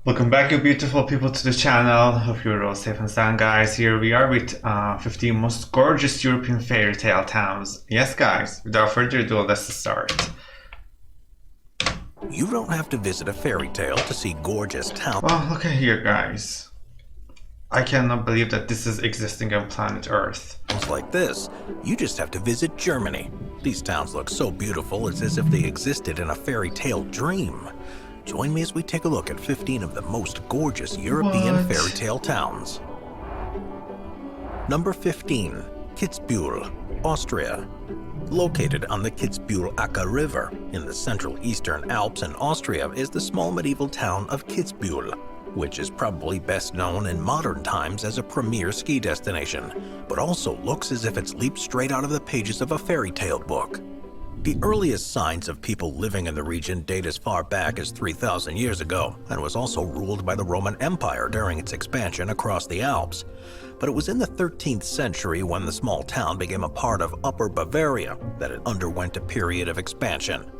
Welcome back, you beautiful people, to the channel. Hope you're all safe and sound, guys. Here we are with 15 most gorgeous European fairy tale towns. Yes, guys, without further ado, let's start. You don't have to visit a fairy tale to see gorgeous towns. Well, look at here, guys. I cannot believe that this is existing on planet Earth. Like this. You just have to visit Germany. These towns look so beautiful, it's as if they existed in a fairy tale dream. Join me as we take a look at 15 of the most gorgeous European fairy tale towns. Number 15, Kitzbule, Austria. Located on the Kitzbule River in the central eastern Alps in Austria is the small medieval town of Kitzbule, which is probably best known in modern times as a premier ski destination, but also looks as if it's leaped straight out of the pages of a fairy tale book. The earliest signs of people living in the region date as far back as 3,000 years ago and was also ruled by the Roman Empire during its expansion across the Alps. But it was in the 13th century when the small town became a part of Upper Bavaria that it underwent a period of expansion.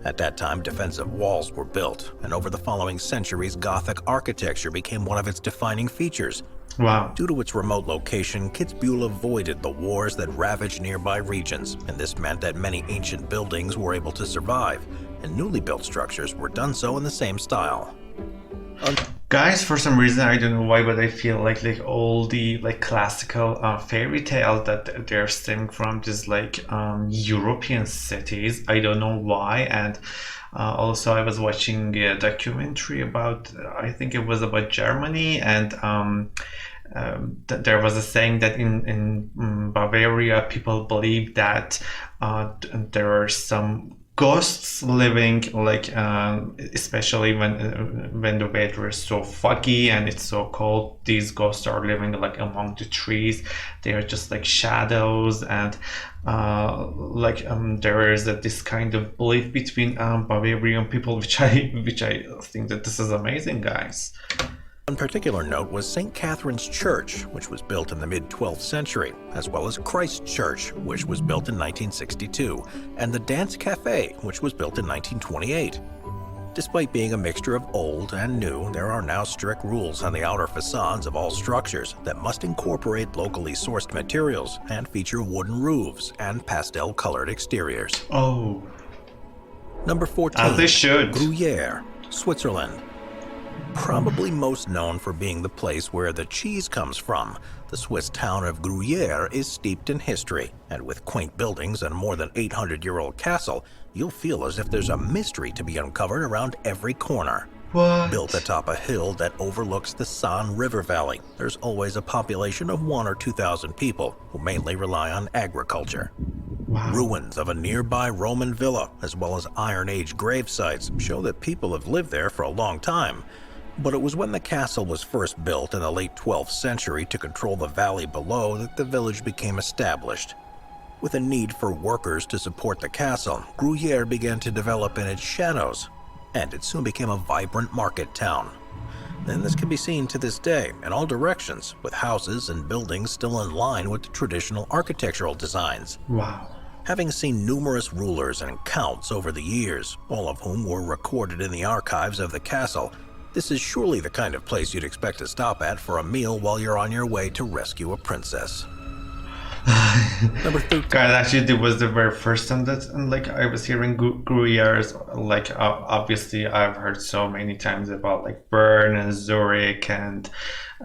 At that time, defensive walls were built, and over the following centuries, Gothic architecture became one of its defining features. Wow. Due to its remote location, Kitzbühel avoided the wars that ravaged nearby regions, and this meant that many ancient buildings were able to survive, and newly built structures were done so in the same style. Guys, for some reason, I don't know why, but I feel like all the classical fairy tales that they're stemming from just European cities. I don't know why. And also I was watching a documentary about, I think it was about Germany, and there was a saying that in Bavaria people believe that there are some ghosts living, especially when the weather is so foggy and it's so cold. These ghosts are living among the trees. They are just like shadows, and there is this kind of belief between Bavarian people, which I think that this is amazing, guys. One particular note was St. Catherine's Church, which was built in the mid-12th century, as well as Christ Church, which was built in 1962, and the Dance Cafe, which was built in 1928. Despite being a mixture of old and new, there are now strict rules on the outer facades of all structures that must incorporate locally sourced materials and feature wooden roofs and pastel-colored exteriors. Oh. Number 14, as they should. Gruyere, Switzerland. Probably most known for being the place where the cheese comes from, the Swiss town of Gruyere is steeped in history, and with quaint buildings and a more than 800-year-old castle, you'll feel as if there's a mystery to be uncovered around every corner. What? Built atop a hill that overlooks the Saône River Valley, there's always a population of 1,000 or 2,000 people who mainly rely on agriculture. Wow. Ruins of a nearby Roman villa, as well as Iron Age grave sites, show that people have lived there for a long time. But it was when the castle was first built in the late 12th century to control the valley below that the village became established. With a need for workers to support the castle, Gruyere began to develop in its shadows, and it soon became a vibrant market town. And this can be seen to this day in all directions, with houses and buildings still in line with the traditional architectural designs. Wow. Having seen numerous rulers and counts over the years, all of whom were recorded in the archives of the castle, this is surely the kind of place you'd expect to stop at for a meal while you're on your way to rescue a princess. Number 13. Guys, actually, it was the very first time that I was hearing Gruyere. Obviously, I've heard so many times about Bern and Zurich and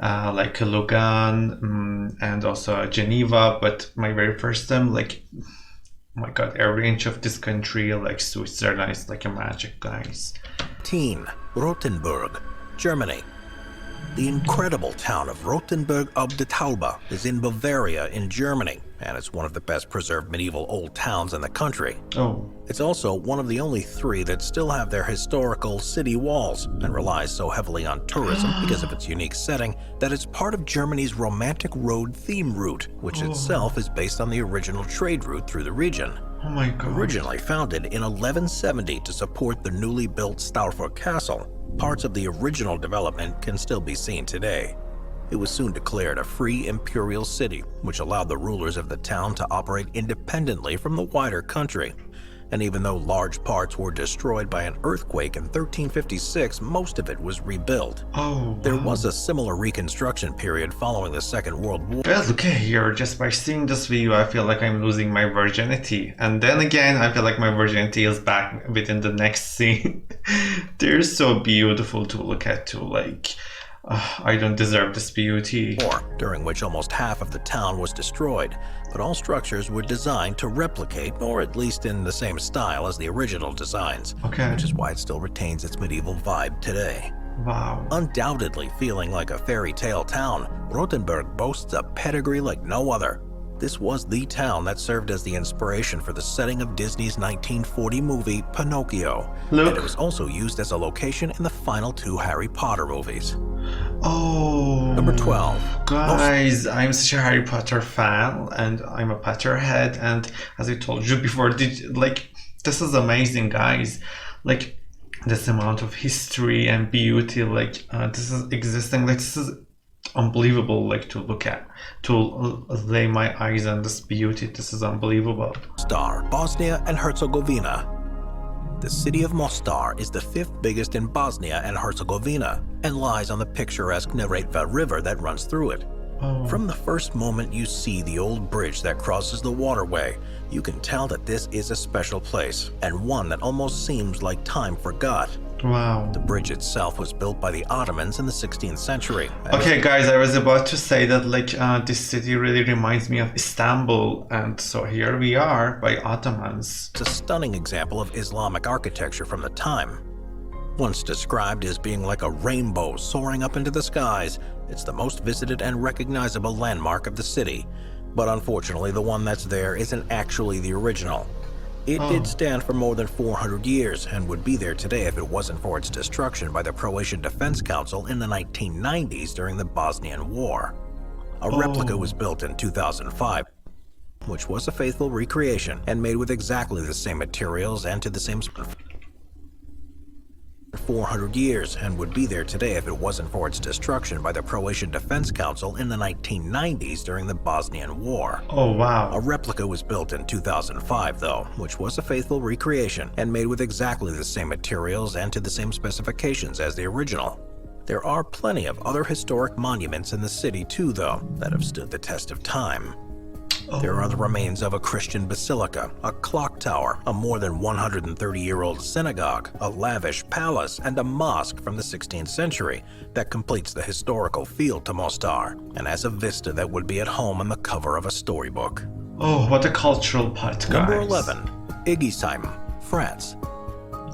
Lugano, and also Geneva. But my very first time, oh my God, every inch of this country, Switzerland, is like a magic, guys. Rothenburg, Germany. The incredible town of Rothenburg ob der Tauber is in Bavaria in Germany, and it's one of the best preserved medieval old towns in the country. Oh. It's also one of the only 3 that still have their historical city walls and relies so heavily on tourism because of its unique setting that it's part of Germany's romantic road theme route, which itself is based on the original trade route through the region. Oh my God. Originally founded in 1170 to support the newly built Stauffer Castle, parts of the original development can still be seen today. It was soon declared a free imperial city, which allowed the rulers of the town to operate independently from the wider country. and even though large parts were destroyed by an earthquake in 1356, most of it was rebuilt. Oh, There wow. was a similar reconstruction period following the Second World War. Well, look at here, just by seeing this video, I feel like I'm losing my virginity. And then again, I feel like my virginity is back within the next scene. They're so beautiful to look at too, like, I don't deserve this beauty. During which almost half of the town was destroyed, but all structures were designed to replicate, or at least in the same style as the original designs, Okay. which is why it still retains its medieval vibe today. Wow. Undoubtedly feeling like a fairy tale town, Rothenburg boasts a pedigree like no other. This was the town that served as the inspiration for the setting of Disney's 1940 movie Pinocchio, Look. and it was also used as a location in the final 2 Harry Potter movies. Oh. Number 12. Guys, I'm such a Harry Potter fan, and I'm a Potterhead, and as I told you before, this is amazing, guys. Like, this amount of history and beauty, like, this is existing, like, this is unbelievable, like, to look at, to lay my eyes on this beauty. This is unbelievable. Mostar, Bosnia and Herzegovina. The city of Mostar is the 5th biggest in Bosnia and Herzegovina and lies on the picturesque Neretva River that runs through it. Oh. From the first moment you see the old bridge that crosses the waterway, you can tell that this is a special place, and one that almost seems like time forgot. Wow. The bridge itself was built by the Ottomans in the 16th century. Okay, guys, I was about to say that, like, this city really reminds me of Istanbul, and so here we are by Ottomans. It's a stunning example of Islamic architecture from the time. Once described as being like a rainbow soaring up into the skies, it's the most visited and recognizable landmark of the city. But unfortunately, the one that's there isn't actually the original. It did stand for more than 400 years and would be there today if it wasn't for its destruction by the Croatian Defense Council in the 1990s during the Bosnian War. A replica was built in 2005, which was a faithful recreation and made with exactly the same materials and to the same 400 years and would be there today if it wasn't for its destruction by the Croatian Defense Council in the 1990s during the Bosnian War. Oh, wow. A replica was built in 2005, though, which was a faithful recreation and made with exactly the same materials and to the same specifications as the original. There are plenty of other historic monuments in the city too, though, that have stood the test of time. There are the remains of a Christian basilica, a clock tower, a more than 130-year-old synagogue, a lavish palace, and a mosque from the 16th century that completes the historical feel to Mostar and has a vista that would be at home on the cover of a storybook. Oh, what a cultural part, guys. Number 11. Igeheim, France.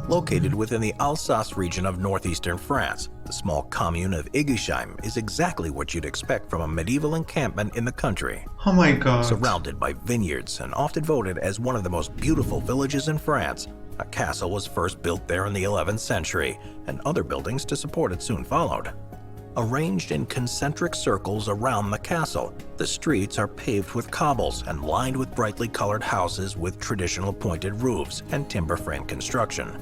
Located within the Alsace region of northeastern France, the small commune of Igeheim is exactly what you'd expect from a medieval encampment in the country. Oh my god. Surrounded by vineyards and often voted as one of the most beautiful villages in France, a castle was first built there in the 11th century, and other buildings to support it soon followed. Arranged in concentric circles around the castle, the streets are paved with cobbles and lined with brightly colored houses with traditional pointed roofs and timber frame construction.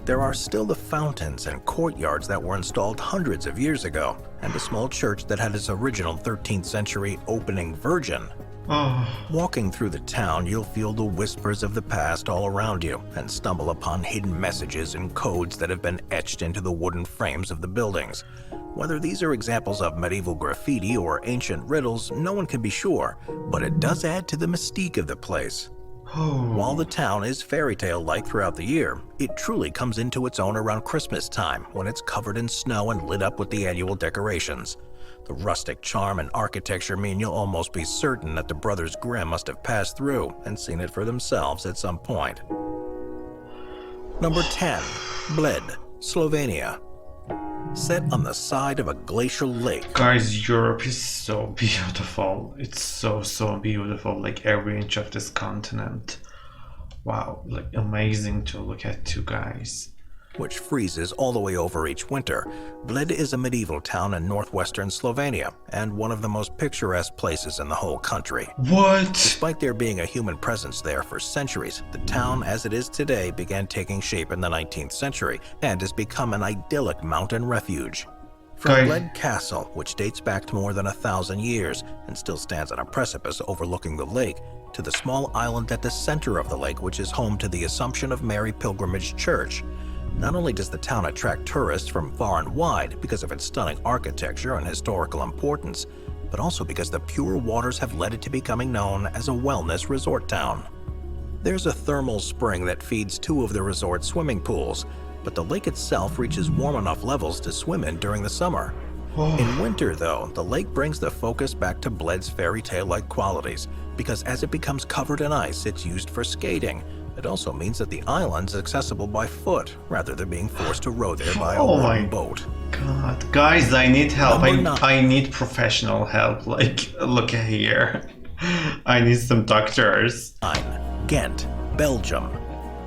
There are still the fountains and courtyards that were installed hundreds of years ago, and a small church that had its original 13th century opening virgin. Walking through the town, you'll feel the whispers of the past all around you and stumble upon hidden messages and codes that have been etched into the wooden frames of the buildings. Whether these are examples of medieval graffiti or ancient riddles, no one can be sure, but it does add to the mystique of the place. While the town is fairy tale-like throughout the year, it truly comes into its own around Christmas time when it's covered in snow and lit up with the annual decorations. The rustic charm and architecture mean you'll almost be certain that the brothers Grimm must have passed through and seen it for themselves at some point. Number 10. Bled, Slovenia. Set on the side of a glacial lake. Guys, Europe is so beautiful. It's so beautiful, like every inch of this continent. Wow, like amazing to look at too, guys. Which freezes all the way over each winter. Bled is a medieval town in northwestern Slovenia and one of the most picturesque places in the whole country. What? Despite there being a human presence there for centuries, the town as it is today began taking shape in the 19th century and has become an idyllic mountain refuge. From Guy- Bled Castle, which dates back to more than 1,000 years and still stands on a precipice overlooking the lake, to the small island at the center of the lake, which is home to the Assumption of Mary Pilgrimage Church. Not only does the town attract tourists from far and wide because of its stunning architecture and historical importance, but also because the pure waters have led it to becoming known as a wellness resort town. There's a thermal spring that feeds 2 of the resort swimming pools, but the lake itself reaches warm enough levels to swim in during the summer. In winter, though, the lake brings the focus back to Bled's fairy-tale-like qualities, because as it becomes covered in ice, it's used for skating. It also means that the island's accessible by foot, rather than being forced to row there by a wooden boat. God, guys, I need help. Number I need professional help. Like, look here. I need some doctors. 9. Ghent, Belgium.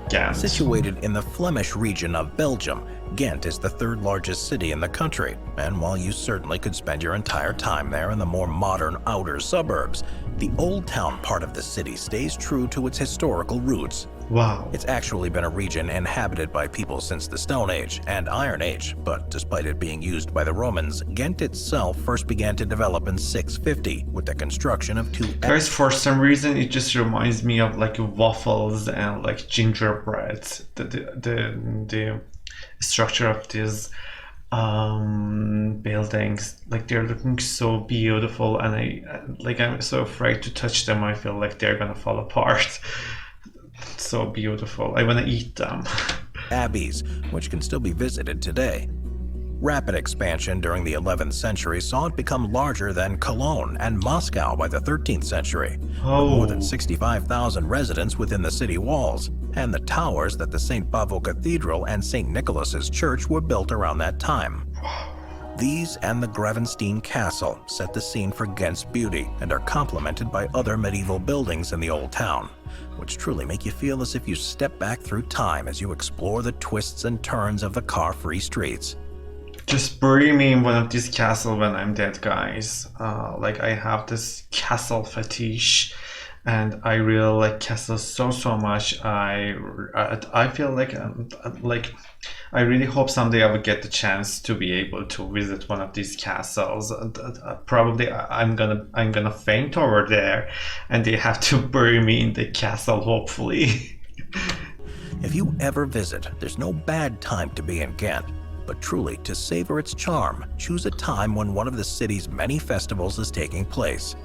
Ghent. Situated in the Flemish region of Belgium, Ghent is the 3rd largest city in the country, and while you certainly could spend your entire time there in the more modern outer suburbs, the old town part of the city stays true to its historical roots. Wow. It's actually been a region inhabited by people since the Stone Age and Iron Age, but despite it being used by the Romans, Ghent itself first began to develop in 650 with the construction of 2 Guys, for some reason, it just reminds me of like waffles and like gingerbread. The structure of these buildings, like they're looking so beautiful, and I'm so afraid to touch them. I feel like they're gonna fall apart. So beautiful. I want to eat them. abbeys, which can still be visited today. Rapid expansion during the 11th century saw it become larger than Cologne and Moscow by the 13th century, with more than 65,000 residents within the city walls, and the towers that the St. Pavo Cathedral and St. Nicholas's Church were built around that time. These and the Gravenstein Castle set the scene for Ghent's beauty and are complemented by other medieval buildings in the old town, which truly make you feel as if you step back through time as you explore the twists and turns of the car-free streets. Just bury me in one of these castles when I'm dead, guys. Like, I have this castle fetish, and I really like castles so much. I feel like I really hope someday I will get the chance to be able to visit one of these castles. Probably I'm gonna faint over there, and they have to bury me in the castle, hopefully. If you ever visit, there's no bad time to be in Ghent. But truly, to savor its charm, choose a time when one of the city's many festivals is taking place.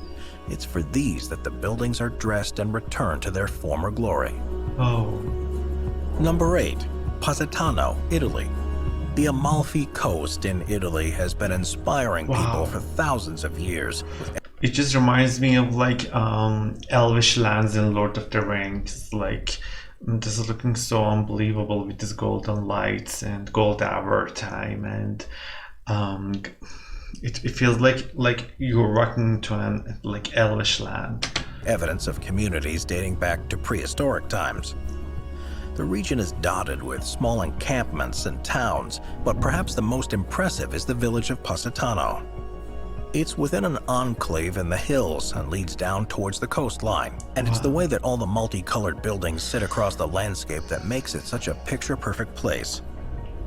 It's for these that the buildings are dressed and return to their former glory. Oh. Number 8. Positano, Italy. The Amalfi Coast in Italy has been inspiring people for thousands of years. It just reminds me of like elvish lands in Lord of the Rings. Like, this is looking so unbelievable with these golden lights and gold hour time, and it feels like you're walking into an like elvish land. Evidence of communities dating back to prehistoric times. The region is dotted with small encampments and towns, but perhaps the most impressive is the village of Positano. It's within an enclave in the hills and leads down towards the coastline, and it's the way that all the multicolored buildings sit across the landscape that makes it such a picture-perfect place.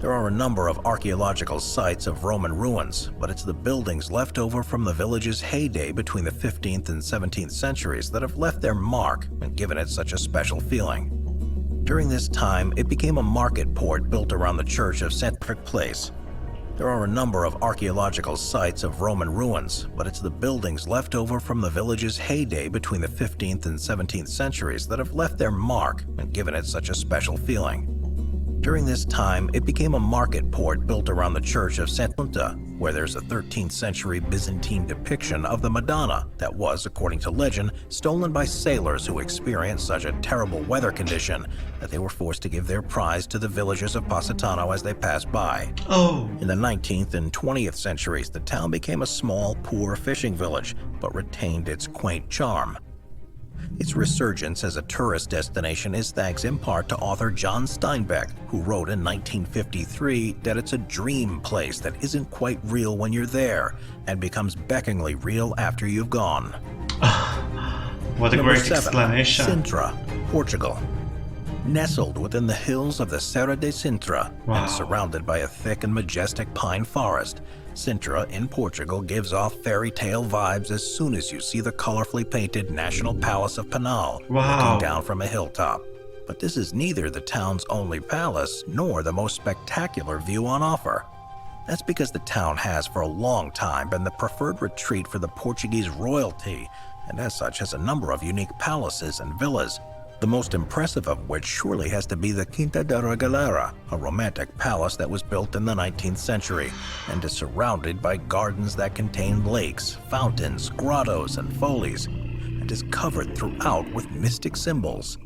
There are a number of archaeological sites of Roman ruins, but it's the buildings left over from the village's heyday between the 15th and 17th centuries that have left their mark and given it such a special feeling. During this time, it became a market port built around the church of St. Place. There are a number of archaeological sites of Roman ruins, but it's the buildings left over from the village's heyday between the 15th and 17th centuries that have left their mark and given it such a special feeling. During this time, it became a market port built around the church of St. where there's a 13th century Byzantine depiction of the Madonna that was, according to legend, stolen by sailors who experienced such a terrible weather condition that they were forced to give their prize to the villagers of Positano as they passed by. In the 19th and 20th centuries, the town became a small, poor fishing village, but retained its quaint charm. Its resurgence as a tourist destination is thanks in part to author John Steinbeck, who wrote in 1953 that it's a dream place that isn't quite real when you're there and becomes beckoningly real after you've gone. What a Number great 7, explanation. Sintra, Portugal. Nestled within the hills of the Serra de Sintra and surrounded by a thick and majestic pine forest, Sintra in Portugal gives off fairy tale vibes as soon as you see the colorfully painted National Palace of Penal looking down from a hilltop. But this is neither the town's only palace nor the most spectacular view on offer. That's because the town has for a long time been the preferred retreat for the Portuguese royalty, and as such has a number of unique palaces and villas, the most impressive of which surely has to be the Quinta da Regalera, a romantic palace that was built in the 19th century and is surrounded by gardens that contain lakes, fountains, grottos, and follies, and is covered throughout with mystic symbols.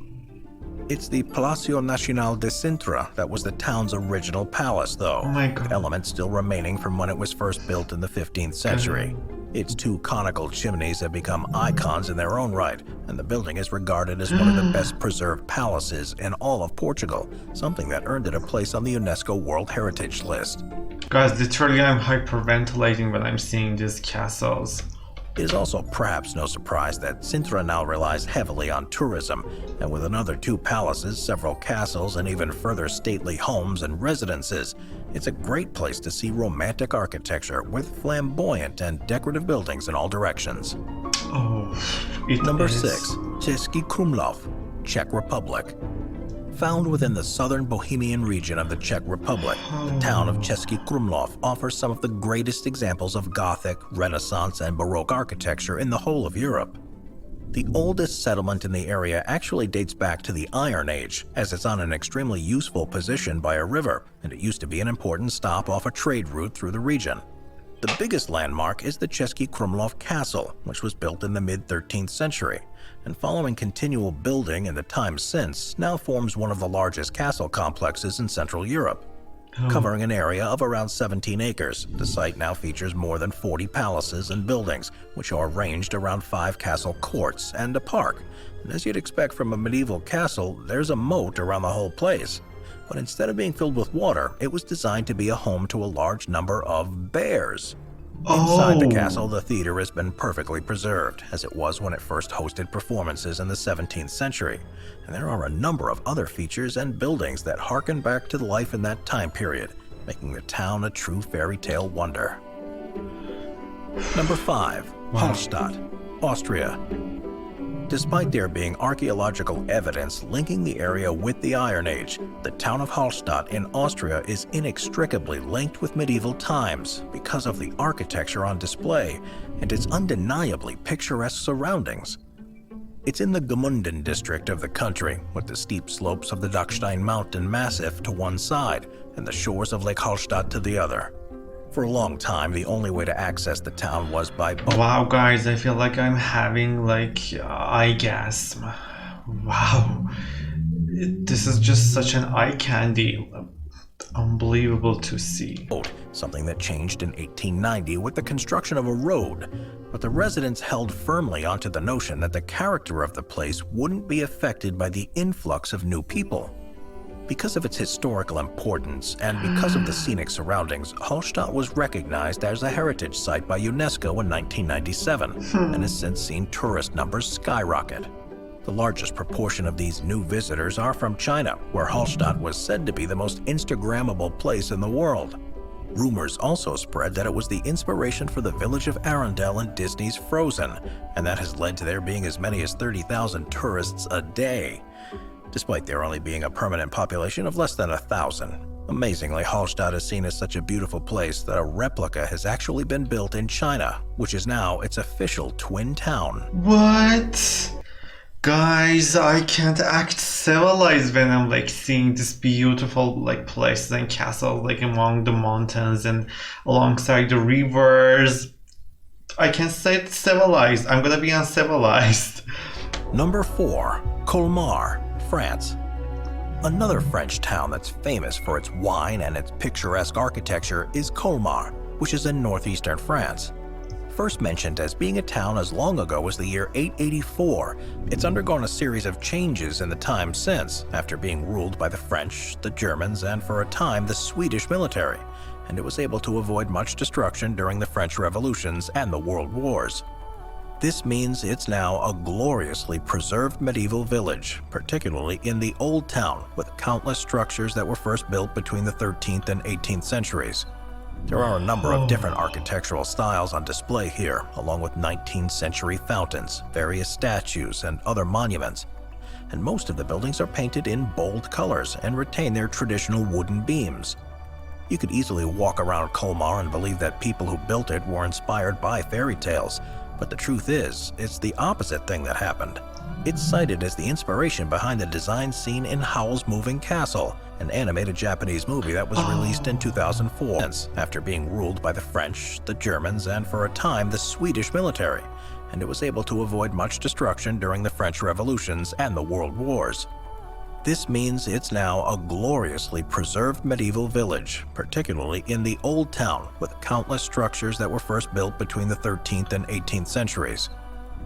It's the Palacio Nacional de Sintra that was the town's original palace, though, Oh my God. elements still remaining from when it was first built in the 15th century. Its two conical chimneys have become icons in their own right, and the building is regarded as one of the best preserved palaces in all of Portugal, something that earned it a place on the UNESCO World Heritage List. Guys, literally I'm hyperventilating when I'm seeing these castles. It is also perhaps no surprise that Sintra now relies heavily on tourism, and with another two palaces, several castles, and even further stately homes and residences, it's a great place to see romantic architecture with flamboyant and decorative buildings in all directions. Oh, it Number is. 6. Český Krumlov, Czech Republic. Found within the southern Bohemian region of the Czech Republic, the town of Český Krumlov offers some of the greatest examples of Gothic, Renaissance, and Baroque architecture in the whole of Europe. The oldest settlement in the area actually dates back to the Iron Age, as it's on an extremely useful position by a river, and it used to be an important stop off a trade route through the region. The biggest landmark is the Český Krumlov Castle, which was built in the mid-13th century, and following continual building in the time since, now forms one of the largest castle complexes in Central Europe. Covering an area of around 17 acres, the site now features more than 40 palaces and buildings, which are arranged around 5 castle courts and a park. And as you'd expect from a medieval castle, there's a moat around the whole place. But instead of being filled with water, it was designed to be a home to a large number of bears. Inside the castle, the theater has been perfectly preserved, as it was when it first hosted performances in the 17th century, and there are a number of other features and buildings that harken back to the life in that time period, making the town a true fairy tale wonder. Number 5. Halstadt, Austria. Despite there being archaeological evidence linking the area with the Iron Age, the town of Halstatt in Austria is inextricably linked with medieval times because of the architecture on display and its undeniably picturesque surroundings. It's in the Gmunden district of the country, with the steep slopes of the Dachstein mountain massif to one side and the shores of Lake Halstatt to the other. For a long time, the only way to access the town was by boat. Wow, guys, I feel like I'm having like eye gasm. Wow, this is just such an eye candy. Unbelievable to see. Something that changed in 1890 with the construction of a road. But the residents held firmly onto the notion that the character of the place wouldn't be affected by the influx of new people. Because of its historical importance and because of the scenic surroundings, Halstatt was recognized as a heritage site by UNESCO in 1997 and has since seen tourist numbers skyrocket. The largest proportion of these new visitors are from China, where Halstatt was said to be the most Instagrammable place in the world. Rumors also spread that it was the inspiration for the village of Arendelle in Disney's Frozen, and that has led to there being as many as 30,000 tourists a day, despite there only being a permanent population of less than 1,000. Amazingly, Halstatt is seen as such a beautiful place that a replica has actually been built in China, which is now its official twin town. What? Guys, I can't act civilized when I'm like seeing this beautiful like places and castles like among the mountains and alongside the rivers. I can't say civilized. I'm gonna be uncivilized. Number 4. Kolmar France. Another French town that's famous for its wine and its picturesque architecture is Kolmar, which is in northeastern France. First mentioned as being a town as long ago as the year 884, it's undergone a series of changes in the time since, after being ruled by the French, the Germans, and for a time the Swedish military, and it was able to avoid much destruction during the French revolutions and the World Wars. This means it's now a gloriously preserved medieval village, particularly in the Old Town, with countless structures that were first built between the 13th and 18th centuries. There are a number of different architectural styles on display here, along with 19th century fountains, various statues, and other monuments. And most of the buildings are painted in bold colors and retain their traditional wooden beams. You could easily walk around Kolmar and believe that people who built it were inspired by fairy tales, but the truth is, it's the opposite thing that happened. It's cited as the inspiration behind the design scene in Howl's Moving Castle, an animated Japanese movie that was released in 2004, after being ruled by the French, the Germans, and for a time the Swedish military, and it was able to avoid much destruction during the French revolutions and the World Wars. This means it's now a gloriously preserved medieval village, particularly in the Old Town, with countless structures that were first built between the 13th and 18th centuries.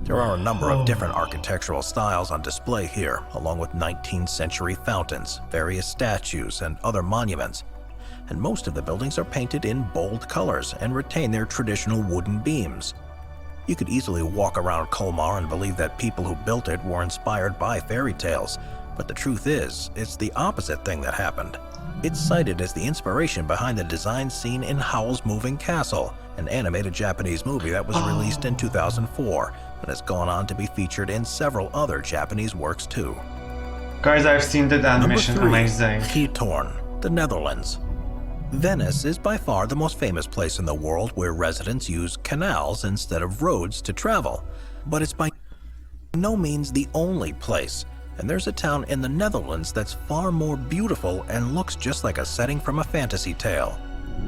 There are a number of different architectural styles on display here, along with 19th century fountains, various statues, and other monuments. And most of the buildings are painted in bold colors and retain their traditional wooden beams. You could easily walk around Kolmar and believe that people who built it were inspired by fairy tales, but the truth is, it's the opposite thing that happened. It's cited as the inspiration behind the design scene in Howl's Moving Castle, an animated Japanese movie that was released in 2004 and has gone on to be featured in several other Japanese works too. Guys, I've seen that animation. Amazing. Giethoorn, the Netherlands. Venice is by far the most famous place in the world where residents use canals instead of roads to travel, but it's by no means the only place. And there's a town in the Netherlands that's far more beautiful and looks just like a setting from a fantasy tale.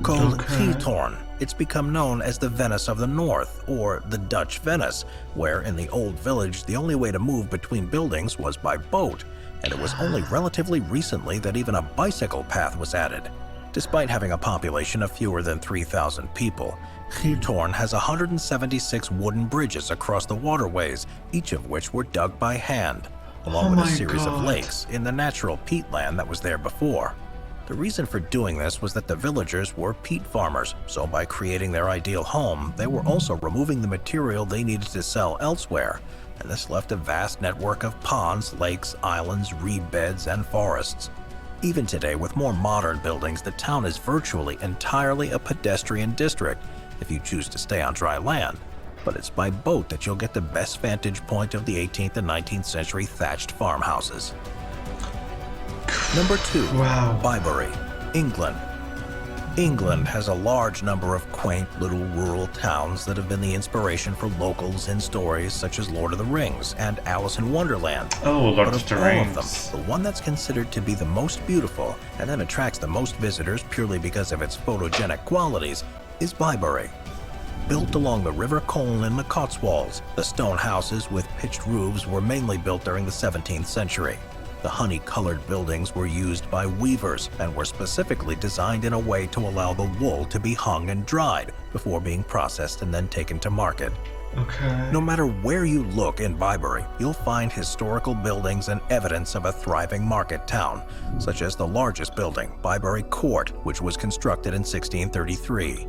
Called Giethoorn, it's become known as the Venice of the North, or the Dutch Venice, where in the old village the only way to move between buildings was by boat, and it was only relatively recently that even a bicycle path was added. Despite having a population of fewer than 3,000 people, Giethoorn has 176 wooden bridges across the waterways, each of which were dug by hand, along with a series of lakes in the natural peatland that was there before. The reason for doing this was that the villagers were peat farmers, so by creating their ideal home, they were also removing the material they needed to sell elsewhere, and this left a vast network of ponds, lakes, islands, reed beds, and forests. Even today, with more modern buildings, the town is virtually entirely a pedestrian district if you choose to stay on dry land, but it's by boat that you'll get the best vantage point of the 18th and 19th century thatched farmhouses. Number 2. Bibury, England. England has a large number of quaint little rural towns that have been the inspiration for locals in stories such as Lord of the Rings and Alice in Wonderland. Lord of the Rings. Of them, the one that's considered to be the most beautiful and that attracts the most visitors purely because of its photogenic qualities is Bibury. Built along the River Colne in the Cotswolds, the stone houses with pitched roofs were mainly built during the 17th century. The honey-colored buildings were used by weavers and were specifically designed in a way to allow the wool to be hung and dried before being processed and then taken to market. No matter where you look in Bibury, you'll find historical buildings and evidence of a thriving market town, such as the largest building, Bibury Court, which was constructed in 1633.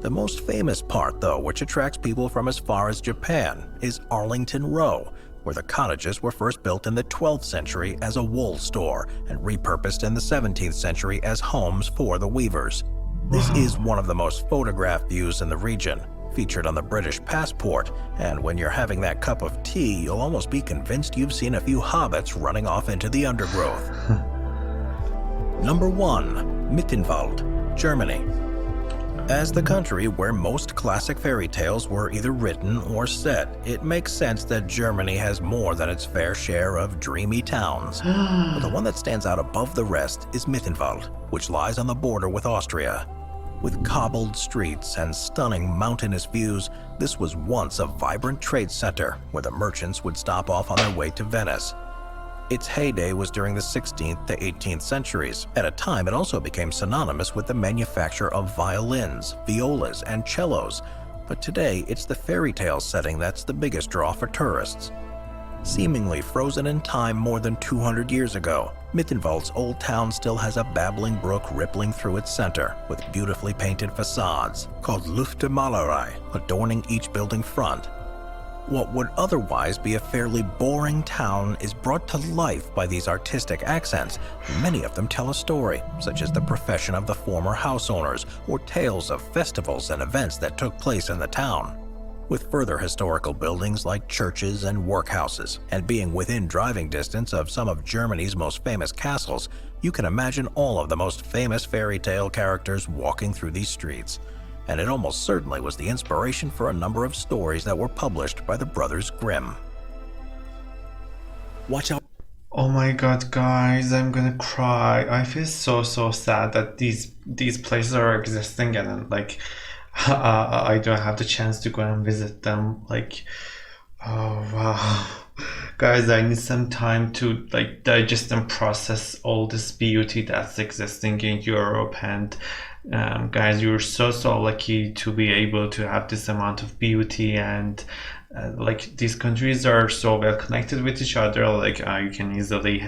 The most famous part, though, which attracts people from as far as Japan, is Arlington Row, where the cottages were first built in the 12th century as a wool store and repurposed in the 17th century as homes for the weavers. This is one of the most photographed views in the region, featured on the British passport, and when you're having that cup of tea, you'll almost be convinced you've seen a few hobbits running off into the undergrowth. Number 1. Mittenwald, Germany. As the country where most classic fairy tales were either written or set, it makes sense that Germany has more than its fair share of dreamy towns. But the one that stands out above the rest is Mittenwald, which lies on the border with Austria. With cobbled streets and stunning mountainous views, this was once a vibrant trade center where the merchants would stop off on their way to Venice. Its heyday was during the 16th to 18th centuries. At a time, it also became synonymous with the manufacture of violins, violas, and cellos. But today, it's the fairy tale setting that's the biggest draw for tourists. Seemingly frozen in time more than 200 years ago, Mittenwald's old town still has a babbling brook rippling through its center, with beautifully painted facades, called Luftmalerei, adorning each building front. What would otherwise be a fairly boring town is brought to life by these artistic accents. Many of them tell a story, such as the profession of the former house owners or tales of festivals and events that took place in the town. With further historical buildings like churches and workhouses, and being within driving distance of some of Germany's most famous castles, you can imagine all of the most famous fairy tale characters walking through these streets. And it almost certainly was the inspiration for a number of stories that were published by the Brothers Grimm. Watch out. Oh my god, guys, I'm gonna cry. I feel so sad that these places are existing, and then, like, I don't have the chance to go and visit them. Like, oh wow. Guys, I need some time to, like, digest and process all this beauty that's existing in Europe. And guys, you're so lucky to be able to have this amount of beauty. And like, these countries are so well connected with each other. Like, you can easily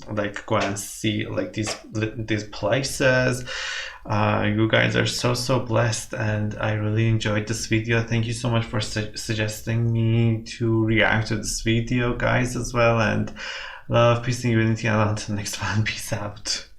like go and see, like, these places. You guys are so blessed, and I really enjoyed this video. Thank you so much for suggesting me to react to this video, guys, as well. And love, peace, and unity, and until next one, peace out.